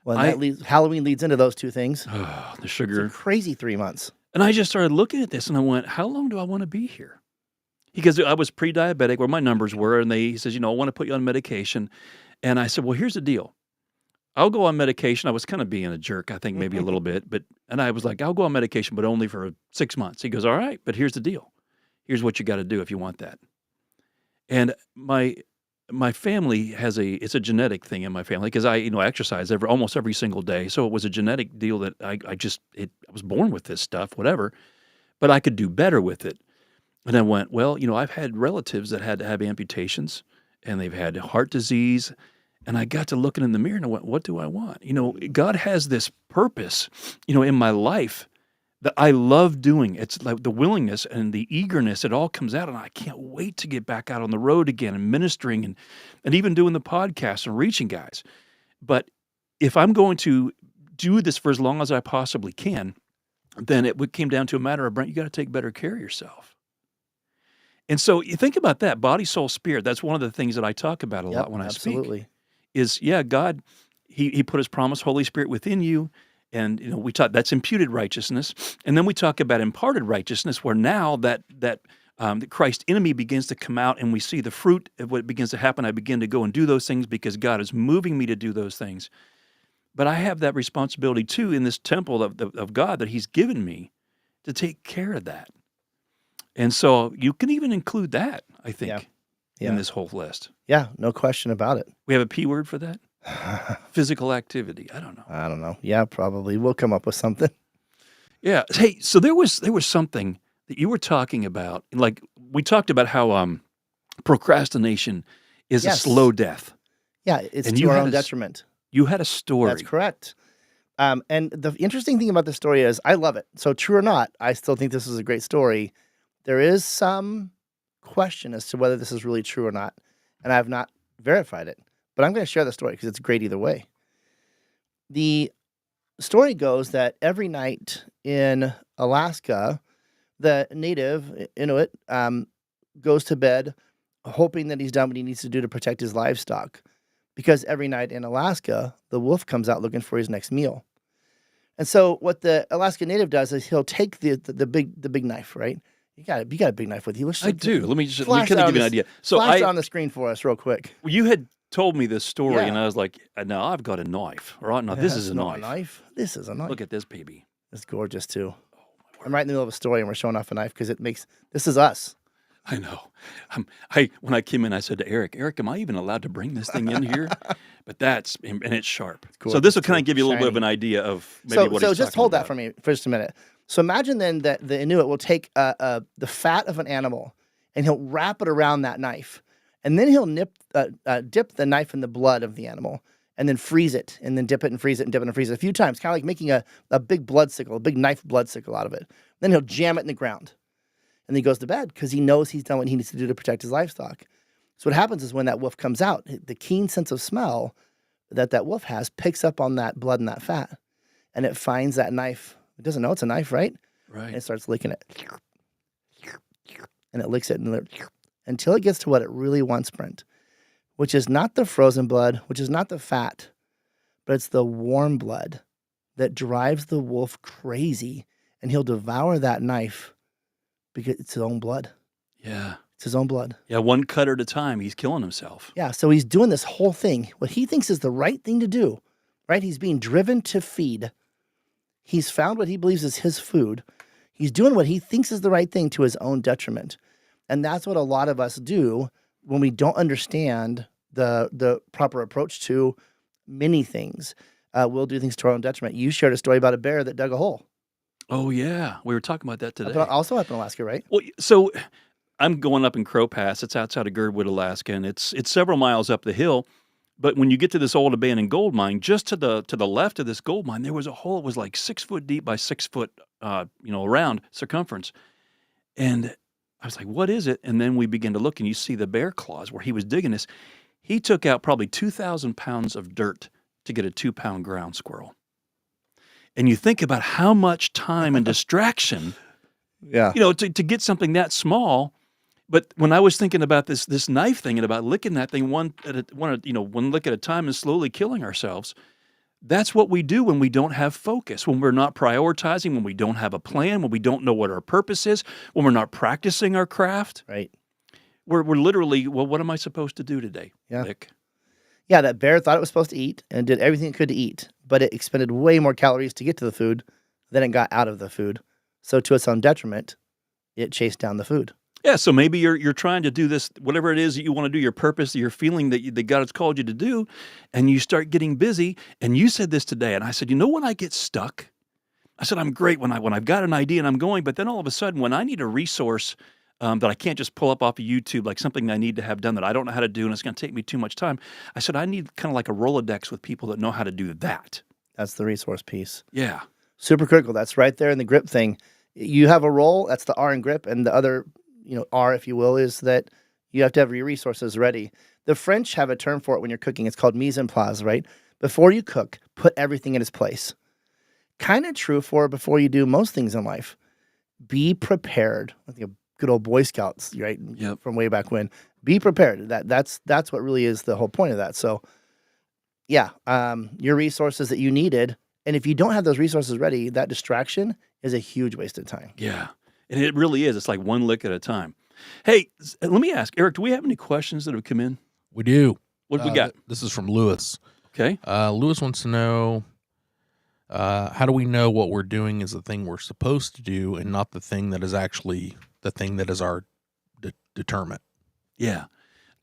Well, Halloween leads into those two things. the It's sugar. a crazy 3 months. And I just started looking at this and I went, how long do I want to be here? Because I was pre-diabetic where my numbers were, and he says, I want to put you on medication. And I said, well, here's the deal. I'll go on medication. I was kind of being a jerk, I think maybe a little bit, and I was like, I'll go on medication, but only for 6 months. He goes, all right, but here's the deal. Here's what you got to do if you want that. And my family it's a genetic thing in my family because I exercise almost every single day. So it was a genetic deal that I was born with this stuff, whatever, but I could do better with it. And I went, well, I've had relatives that had to have amputations and they've had heart disease. And I got to looking in the mirror and I went, what do I want? God has this purpose, in my life that I love doing. It's like the willingness and the eagerness, it all comes out. And I can't wait to get back out on the road again and ministering and even doing the podcast and reaching guys. But if I'm going to do this for as long as I possibly can, then it came down to a matter of, Brent, you got to take better care of yourself. And so you think about that, body, soul, spirit. That's one of the things that I talk about a lot when I absolutely. speak. Is God, He put His promised Holy Spirit within you, and we talk that's imputed righteousness, and then we talk about imparted righteousness, where now that Christ in me begins to come out, and we see the fruit of what begins to happen. I begin to go and do those things because God is moving me to do those things. But I have that responsibility too in this temple of God that He's given me to take care of that. And so you can even include that, I think, in this whole list. Yeah, no question about it. We have a P word for that? Physical activity. I don't know. I don't know. Yeah, probably. We'll come up with something. Yeah. Hey, so there was something that you were talking about. Like we talked about how procrastination is a slow death. Yeah, it's And to you our had own a s- detriment. You had a story. That's correct. And the interesting thing about the story is I love it. So true or not, I still think this is a great story. There is some question as to whether this is really true or not, and I have not verified it. But I'm going to share the story because it's great either way. The story goes that every night in Alaska, The native Inuit goes to bed hoping that he's done what he needs to do to protect his livestock, because every night in Alaska, the wolf comes out looking for his next meal. And so what the Alaska Native does is he'll take the big knife, right? You got a big knife with you. I do. Let me flash kind that of on give you an this- idea. So flash it on the screen for us real quick. you had told me this story, Yeah. and I was like, "No, I've got a knife. All right, now this is a not knife. This is a knife. Look at this baby." It's gorgeous too. I'm right in the middle of a story and we're showing off a knife because this is us. I know. When I came in, I said to Eric, am I even allowed to bring this thing in here? But and it's sharp. So this will kind of give you a little bit of an idea of maybe what So he's just talking hold that about. for me for just a minute. So imagine then that the Inuit will take the fat of an animal and he'll wrap it around that knife, and then he'll dip the knife in the blood of the animal, and then freeze it, and then dip it and freeze it and dip it and freeze it a few times, kind of like making a big blood sickle, a big knife blood sickle out of it. Then he'll jam it in the ground, and he goes to bed because he knows he's done what he needs to do to protect his livestock. So what happens is when that wolf comes out, the keen sense of smell that wolf has picks up on that blood and that fat, and it finds that knife. It doesn't know it's a knife, right? Right. And it starts licking it. And it licks it until it gets to what it really wants, Brent, which is not the frozen blood, which is not the fat, but it's the warm blood that drives the wolf crazy, and he'll devour that knife because it's his own blood. Yeah. It's his own blood. Yeah, one cut at a time, he's killing himself. Yeah, so he's doing this whole thing, what he thinks is the right thing to do, right? He's being driven to feed. He's found what he believes is his food. He's doing what he thinks is the right thing to his own detriment. And that's what a lot of us do when we don't understand the proper approach to many things. We'll do things to our own detriment. You shared a story about a bear that dug a hole. Oh, yeah. We were talking about that today. Also up in Alaska, right? Well, so I'm going up in Crow Pass. It's outside of Girdwood, Alaska, and it's several miles up the hill. But when you get to this old abandoned gold mine, just to the left of this gold mine, there was a hole. It was like 6 foot deep by 6 foot, around circumference. And I was like, "What is it?" And then we began to look, and you see the bear claws where he was digging this. He took out probably 2,000 pounds of dirt to get a 2-pound ground squirrel. And you think about how much time and distraction, Yeah. to get something that small. But when I was thinking about this knife thing and about licking that thing one lick at a time and slowly killing ourselves, that's what we do when we don't have focus, when we're not prioritizing, when we don't have a plan, when we don't know what our purpose is, when we're not practicing our craft. Right. We're literally, well, what am I supposed to do today, Yeah. Nick? Yeah, that bear thought it was supposed to eat and did everything it could to eat, but it expended way more calories to get to the food than it got out of the food. So to its own detriment, it chased down the food. Yeah, so maybe you're trying to do this, whatever it is that you want to do, your purpose, your feeling that God has called you to do, and you start getting busy. And you said this today, and I said, when I get stuck, I said, I'm great when I've got an idea and I'm going, but then all of a sudden when I need a resource that I can't just pull up off of YouTube, like something I need to have done that I don't know how to do and it's going to take me too much time, I said, I need kind of like a Rolodex with people that know how to do that. That's the resource piece. Yeah. Super critical. That's right there in the grip thing. You have a role, that's the R in grip, and the other, R, if you will, is that you have to have your resources ready. The French have a term for it when you're cooking. It's called mise en place, right? Before you cook, put everything in its place. Kind of true for before you do most things in life. Be prepared. I think good old Boy Scouts, right? Yep. From way back when. Be prepared. That's what really is the whole point of that. So, yeah, your resources that you needed, and if you don't have those resources ready, that distraction is a huge waste of time. Yeah. And it really is. It's like one lick at a time. Hey, let me ask, Eric, do we have any questions that have come in? We do. What we got? This is from Lewis. Okay. Lewis wants to know, how do we know what we're doing is the thing we're supposed to do and not the thing that is actually the thing that is our deterrent? Yeah.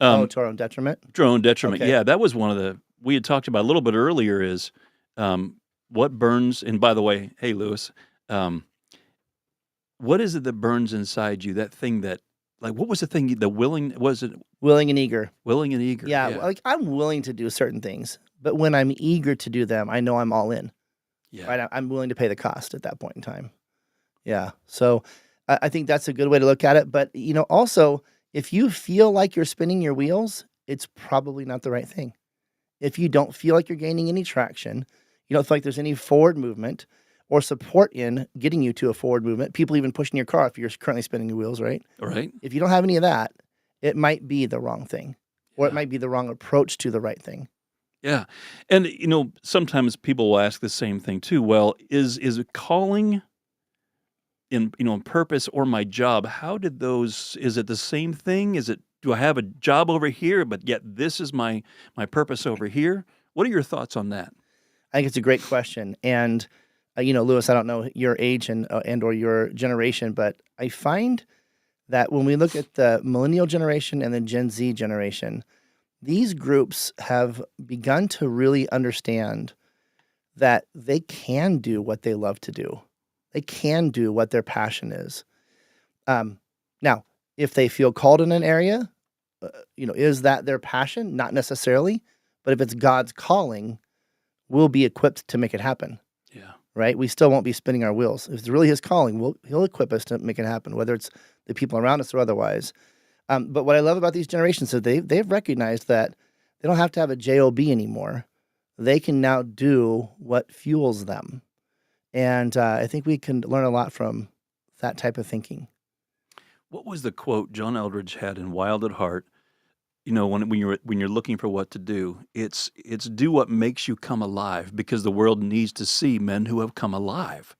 To our own detriment? To our own detriment. Okay. Yeah, that was one of we had talked about a little bit earlier is what burns, and by the way, hey, Lewis, what is it that burns inside you? That thing that, like, what was the thing, was it Willing and eager. willing and eager? Yeah, like I'm willing to do certain things, but when I'm eager to do them, I know I'm all in. Yeah. Right? I'm willing to pay the cost at that point in time. Yeah. So I think that's a good way to look at it. But, also, if you feel like you're spinning your wheels, it's probably not the right thing. If you don't feel like you're gaining any traction, you don't feel like there's any forward movement, or support in getting you to a forward movement. People even pushing your car if you're currently spinning your wheels, right? Right. If you don't have any of that, it might be the wrong thing, or it Yeah. might be the wrong approach to the right thing. Yeah. And, sometimes people will ask the same thing too. Well, is a calling in purpose or my job, is it the same thing? Do I have a job over here, but yet this is my purpose over here? What are your thoughts on that? I think it's a great question. And, Lewis, I don't know your age and or your generation, but I find that when we look at the millennial generation and the Gen Z generation, these groups have begun to really understand that they can do what they love to do. They can do what their passion is. Now, if they feel called in an area, is that their passion? Not necessarily. But if it's God's calling, we'll be equipped to make it happen. Yeah. Right? We still won't be spinning our wheels. If it's really his calling, he'll equip us to make it happen, whether it's the people around us or otherwise. But what I love about these generations is they've recognized that they don't have to have a job anymore. They can now do what fuels them. And I think we can learn a lot from that type of thinking. What was the quote John Eldridge had in Wild at Heart? When you're looking for what to do, it's do what makes you come alive, because the world needs to see men who have come alive.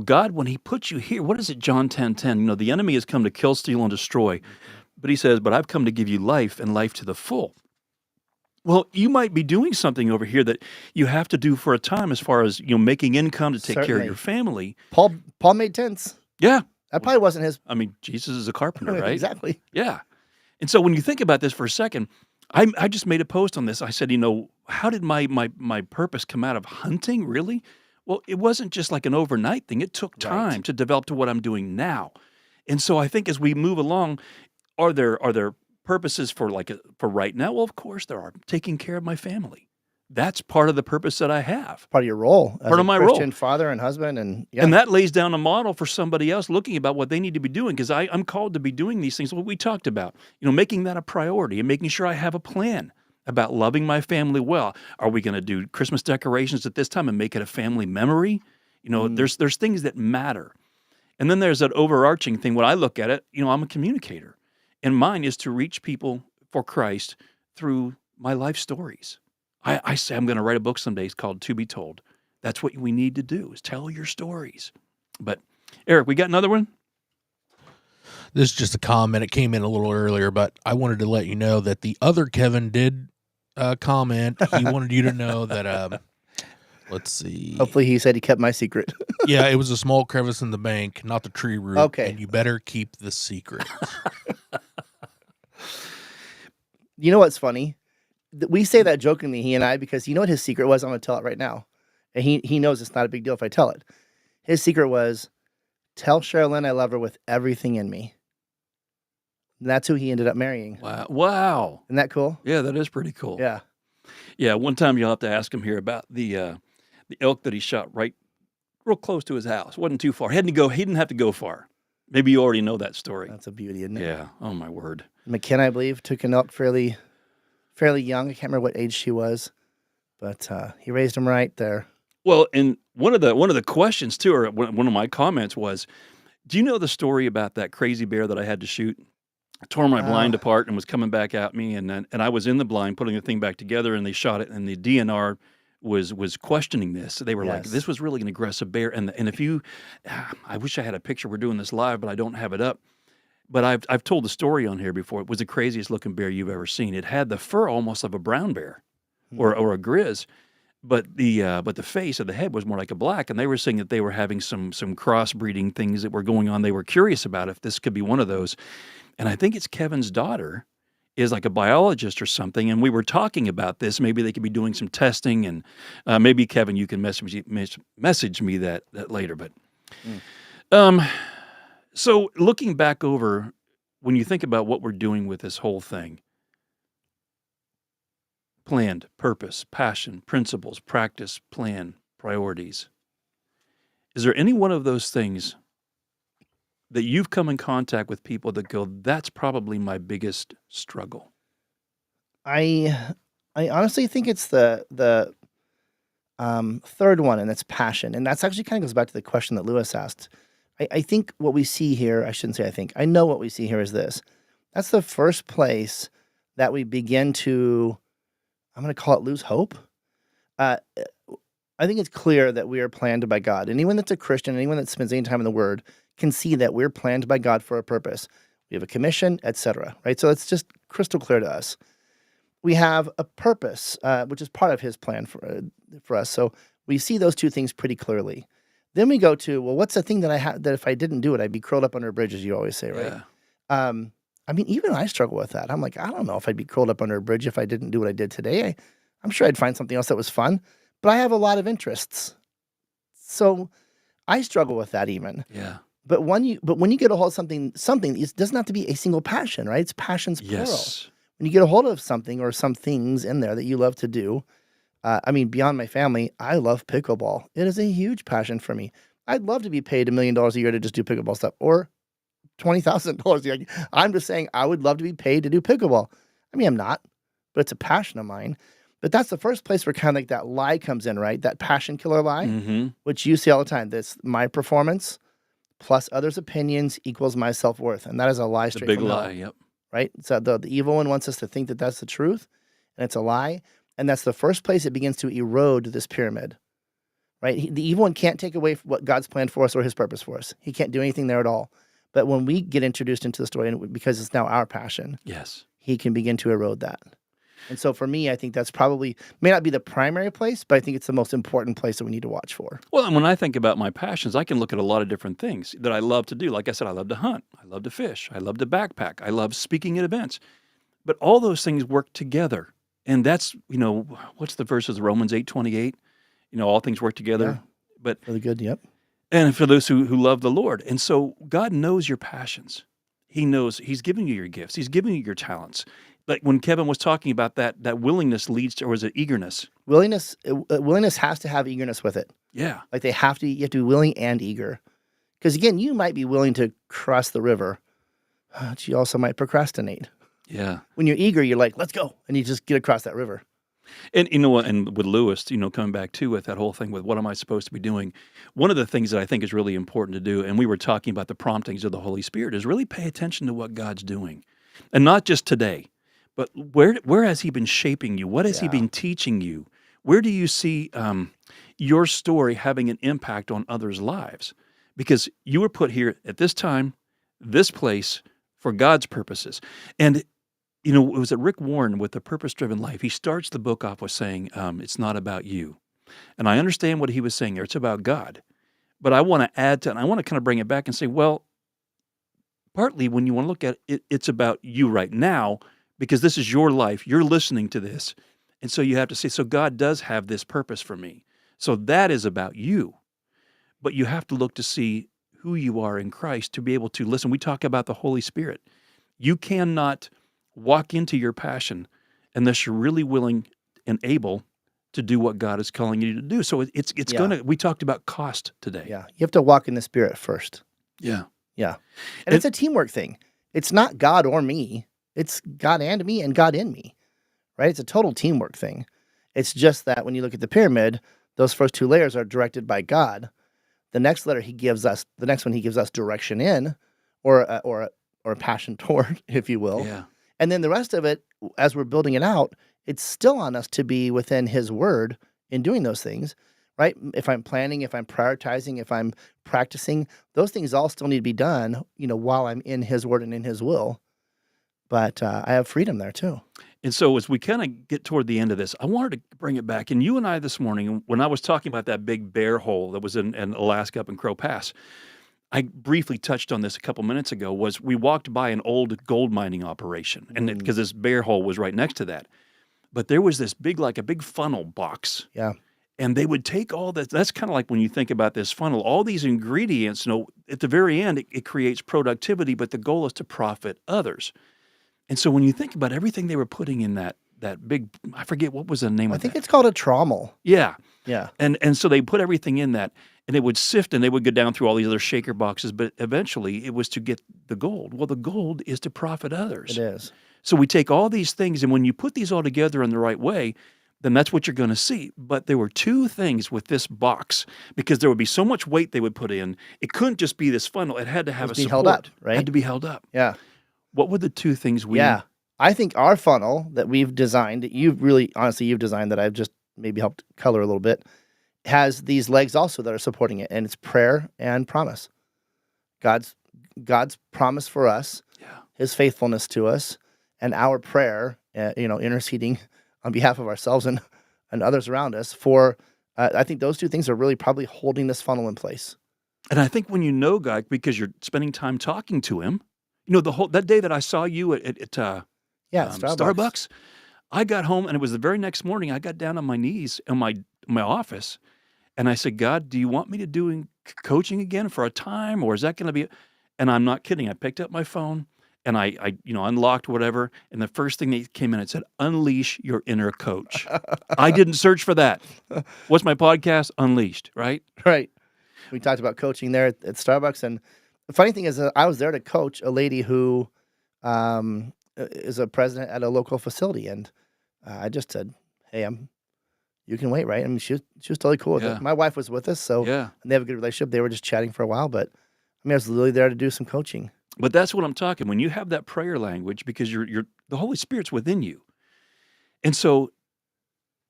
God, when he puts you here, what is it, John 10:10? The enemy has come to kill, steal, and destroy. But he says, but I've come to give you life, and life to the full. Well, you might be doing something over here that you have to do for a time, as far as making income to take care of Certainly. your family. Paul made tents. Yeah, That probably wasn't his. I mean, Jesus is a carpenter, right? Exactly. Yeah. And so when you think about this for a second, I just made a post on this. I said, how did my purpose come out of hunting, really? Well, it wasn't just like an overnight thing. It took time Right. to develop to what I'm doing now. And so I think as we move along, are there purposes for right now? Well, of course there are. Taking care of my family. That's part of the purpose that I have. Part of your role as Part a of my role. Christian father and husband, and yeah. And that lays down a model for somebody else looking about what they need to be doing, because I'm called to be doing these things, what we talked about, making that a priority and making sure I have a plan about loving my family well. Are we going to do Christmas decorations at this time and make it a family memory? There's things that matter. And then there's that overarching thing. When I look at it, I'm a communicator, and mine is to reach people for Christ through my life stories. I say I'm going to write a book someday. It's called To Be Told. That's what we need to do, is tell your stories. But Eric, we got another one? This is just a comment. It came in a little earlier, but I wanted to let you know that the other Kevin did comment. He wanted you to know that, let's see. Hopefully he said he kept my secret. Yeah, it was a small crevice in the bank, not the tree root. Okay. And you better keep the secret. You know what's funny? We say that jokingly, he and I, because you know what his secret was? I'm going to tell it right now. And he knows it's not a big deal if I tell it. His secret was, tell Sherilyn I love her with everything in me. And that's who he ended up marrying. Wow. Isn't that cool? Yeah, that is pretty cool. Yeah. Yeah, one time you'll have to ask him here about the elk that he shot real close to his house. Wasn't too far. He didn't have to go far. Maybe you already know that story. That's a beauty, isn't it? Yeah. Oh, my word. McKenna, I believe, took an elk fairly young. I can't remember what age she was, but he raised him right there. Well, and one of the questions too, or one of my comments was, do you know the story about that crazy bear that I had to shoot? I tore my blind apart and was coming back at me, and I was in the blind putting the thing back together, and they shot it, and the DNR was questioning this. They were like, Yes. this was really an aggressive bear, and if you, I wish I had a picture. We're doing this live, but I don't have it up. But I've told the story on here before. It was the craziest looking bear you've ever seen. It had the fur almost of a brown bear, or a grizz, but the face of the head was more like a black. And they were saying that they were having some crossbreeding things that were going on. They were curious about if this could be one of those. And I think it's Kevin's daughter is like a biologist or something. And we were talking about this. Maybe they could be doing some testing, and maybe Kevin, you can message me that later. But so looking back over, when you think about what we're doing with this whole thing, planned, purpose, passion, principles, practice, plan, priorities, is there any one of those things that you've come in contact with people that go, that's probably my biggest struggle? I honestly think it's the Third one, and that's passion. And that's actually kind of goes back to the question that Lewis asked. I think what we see here, I shouldn't say I think, I know what we see here is this. That's the first place that we begin to, I'm going to call it lose hope. Uh, I think it's clear that we are planned by God. Anyone that's a Christian, anyone that spends any time in the Word, can see that we're planned by God for a purpose. We have a commission, etc. Right? So it's just crystal clear to us. We have a purpose, which is part of His plan for us. So we see those two things pretty clearly. Then we go to, well, what's the thing that I have that if I didn't do it, I'd be curled up under a bridge, as you always say, right? Yeah. I mean, even I struggle with that. I'm like, I don't know if I'd be curled up under a bridge if I didn't do what I did today. I'm sure I'd find something else that was fun, but I have a lot of interests. So I struggle with that even. Yeah. But when you get a hold of something, it doesn't have to be a single passion, right? It's passions plural. Yes. When you get a hold of something or some things in there that you love to do, I mean, beyond my family, I love pickleball. It is a huge passion for me. I'd love to be paid $1 million a year to just do pickleball stuff, or $20,000 a year. I'm just saying I would love to be paid to do pickleball. I mean, I'm not, but it's a passion of mine. But that's the first place where kind of like that lie comes in, right? That passion killer lie, Mm-hmm. which you see all the time. That's my performance plus others' opinions equals my self-worth. And that is a lie The straight big from hell, lie. Yep. right? So the evil one wants us to think that that's the truth, and it's a lie. And that's the first place it begins to erode this pyramid, right? The evil one can't take away what God's planned for us or His purpose for us. He can't do anything there at all. But when we get introduced into the story, and because it's now our passion, Yes. he can begin to erode that. And so for me, I think that's probably, may not be the primary place, but I think it's the most important place that we need to watch for. Well, and when I think about my passions, I can look at a lot of different things that I love to do. Like I said, I love to hunt. I love to fish. I love to backpack. I love speaking at events. But all those things work together. And that's, what's the verse of Romans 8:28? All things work together. Yeah. But Really good, yep. and for those who love the Lord. And so God knows your passions. He knows He's giving you your gifts. He's giving you your talents. Like when Kevin was talking about that willingness leads to, or is it eagerness? Willingness has to have eagerness with it. Yeah. Like you have to be willing and eager. Because again, you might be willing to cross the river, but you also might procrastinate. Yeah. When you're eager, you're like, let's go. And you just get across that river. And you know what? And with Lewis, coming back too with that whole thing with what am I supposed to be doing? One of the things that I think is really important to do, and we were talking about the promptings of the Holy Spirit, is really pay attention to what God's doing, and not just today, but where has He been shaping you? What has He Yeah. been teaching you? Where do you see your story having an impact on others' lives? Because you were put here at this time, this place, for God's purposes, and. It was at Rick Warren with The Purpose-Driven Life. He starts the book off with saying, it's not about you. And I understand what he was saying there. It's about God. But I want to add to it, and I want to kind of bring it back and say, well, partly when you want to look at it, it's about you right now, because this is your life. You're listening to this. And so you have to say, so God does have this purpose for me. So that is about you. But you have to look to see who you are in Christ to be able to listen. We talk about the Holy Spirit. You cannot walk into your passion unless you're really willing and able to do what God is calling you to do. So it's Yeah. going to, we talked about cost today. Yeah. You have to walk in the Spirit first. Yeah. Yeah. And it's a teamwork thing. It's not God or me. It's God and me and God in me, right? It's a total teamwork thing. It's just that when you look at the pyramid, those first two layers are directed by God. The next one He gives us direction in, or a passion toward, if you will. Yeah. And then the rest of it, as we're building it out, it's still on us to be within His word in doing those things, right? If I'm planning, if I'm prioritizing, if I'm practicing, those things all still need to be done, while I'm in His word and in His will. But I have freedom there too. And so as we kind of get toward the end of this, I wanted to bring it back. And you and I this morning, when I was talking about that big bear hole that was in Alaska up in Crow Pass, I briefly touched on this a couple minutes ago, was we walked by an old gold mining operation, and because this bear hole was right next to that. But there was this big, like a big funnel box. Yeah. And they would take all that. That's kind of like when you think about this funnel, all these ingredients, at the very end, it creates productivity, but the goal is to profit others. And so when you think about everything they were putting in that big, I forget what was the name I of think that. it's called a trommel. Yeah. Yeah. And so they put everything in that, and it would sift, and they would go down through all these other shaker boxes, but eventually it was to get the gold. Well, the gold is to profit others. It is. So we take all these things, and when you put these all together in the right way, then that's what you're going to see. But there were two things with this box, because there would be so much weight they would put in. It couldn't just be this funnel. It had to have a being support. held up, right? It had to be held up. Yeah. What were the two things we... Yeah. I think our funnel that we've designed, that you've designed, that I've just maybe helped color a little bit, has these legs also that are supporting it, and it's prayer and promise. God's promise for us, his faithfulness to us, and our prayer, interceding on behalf of ourselves and others around us for, I think those two things are really probably holding this funnel in place. And I think when you know God, because you're spending time talking to him, that day that I saw you at Starbucks, I got home, and it was the very next morning. I got down on my knees in my office, and I said, God, do you want me to do coaching again for a time, or is that going to be? And I'm not kidding. I picked up my phone, and I unlocked whatever, and the first thing that came in, it said, "Unleash your inner coach." I didn't search for that. What's my podcast? Unleashed, right? Right. We talked about coaching there at Starbucks, and the funny thing is, I was there to coach a lady who is a president at a local facility, and I just said, "Hey, you can wait, right?" I mean, she was totally cool with it. My wife was with us, so and they have a good relationship. They were just chatting for a while, but I was literally there to do some coaching. But that's what I'm talking. When you have that prayer language, because you're the Holy Spirit's within you, and so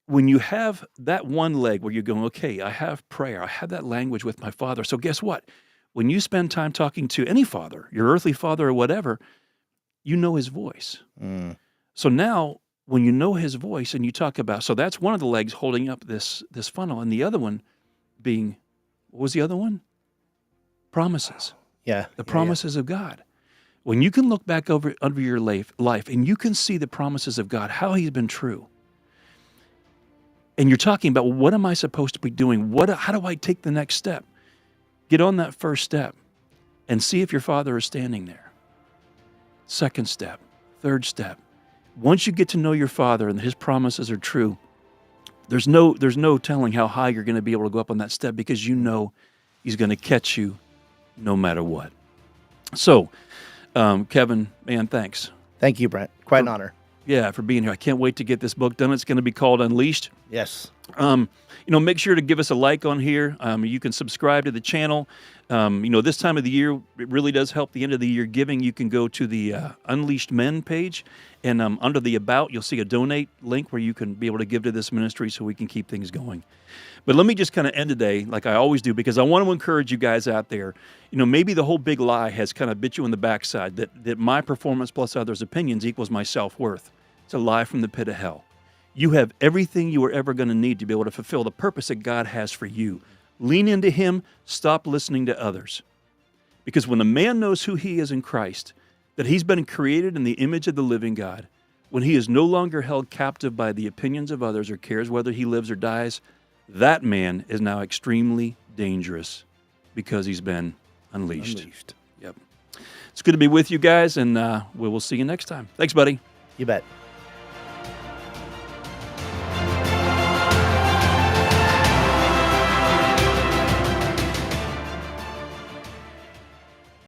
when you have that one leg where you're going, okay, I have prayer, I have that language with my Father. So guess what? When you spend time talking to any father, your earthly father or whatever, you know his voice. So now, when you know his voice and you talk about, so that's one of the legs holding up this funnel, and the other one being, what was the other one? Promises. Yeah. The promises of God. When you can look back over your life and you can see the promises of God, how he's been true, and you're talking about, well, what am I supposed to be doing? How do I take the next step? Get on that first step and see if your Father is standing there. Second step, third step. Once you get to know your Father and his promises are true, there's no telling how high you're going to be able to go up on that step, because you know he's going to catch you no matter what. So, Kevin, man, thanks. Thank you, Brent. Quite an honor. Yeah, for being here. I can't wait to get this book done. It's going to be called Unleashed. Yes. Make sure to give us a like on here. You can subscribe to the channel. This time of the year, it really does help the end of the year giving. You can go to the Unleashed Men page, and under the About, you'll see a donate link where you can be able to give to this ministry so we can keep things going. But let me just kind of end today like I always do, because I want to encourage you guys out there. Maybe the whole big lie has kind of bit you in the backside that my performance plus others' opinions equals my self-worth. It's a lie from the pit of hell. You have everything you are ever going to need to be able to fulfill the purpose that God has for you. Lean into him. Stop listening to others. Because when a man knows who he is in Christ, that he's been created in the image of the living God, when he is no longer held captive by the opinions of others or cares whether he lives or dies, that man is now extremely dangerous because he's been unleashed. Yep. It's good to be with you guys, and we will see you next time. Thanks, buddy. You bet.